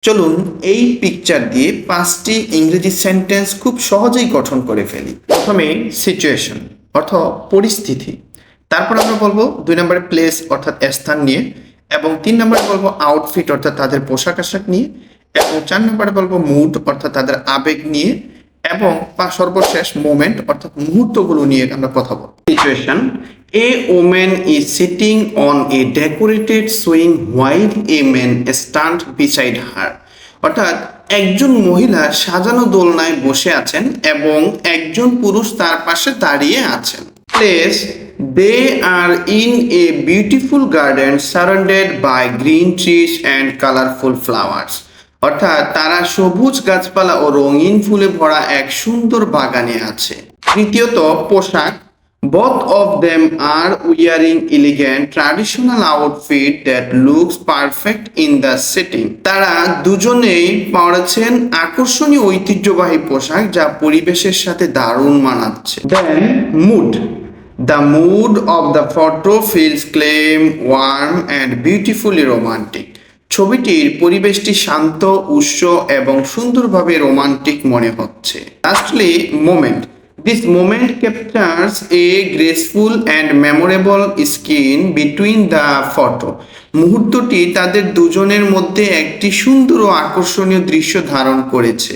চলুন এই পিকচার দিয়ে 5টি ইংরেজি সেন্টেন্স খুব সহজেই গঠন করে ফেলি। প্রথমে সিচুয়েশন অর্থ পরিস্থিতি, তারপর আমরা বলবো 2 নম্বরে প্লেস অর্থাৎ স্থান নিয়ে, এবং 3 নম্বরে বলবো আউটফিট অর্থাৎ তাদের পোশাক আশাক নিয়ে, এবং 4 নম্বরে বলবো মুড অর্থাৎ তাদের আবেগ নিয়ে, এবং সর্বশেষ মোমেন্ট অর্থাৎ মুহূর্তগুলো নিয়ে আমরা কথা বলবো। Situation: A woman is sitting on a decorated swing while a man stands beside her. অর্থাৎ একজন মহিলা সাজানো দোলনায় বসে আছেন এবং একজন পুরুষ তার পাশে দাঁড়িয়ে আছেন। Place: They are in a beautiful garden surrounded by green trees and colorful flowers. অর্থাৎ তারা সবুজ গাছপালা ও রঙিন ফুলে ভরা এক সুন্দর বাগানে আছে। তৃতীয়ত পোশাক: Both of them are wearing elegant traditional outfit that looks perfect in the setting. তারা দুজনেই পরেছেন আকর্ষণীয় ঐতিহ্যবাহী পোশাক যা পরিবেশের সাথে দারুণ মানাচ্ছে। Then mood: The mood of the photo feels calm, warm and beautifully romantic. ছবিটির পরিবেশটি শান্ত, উষ্ণ এবং সুন্দরভাবে রোমান্টিক মনে হচ্ছে। Lastly, moment. This moment captures a graceful and memorable scene between the photo. মুহূর্তটি তাদের দুজনের মধ্যে একটি সুন্দর ও আকর্ষণীয় দৃশ্য ধারণ করেছে।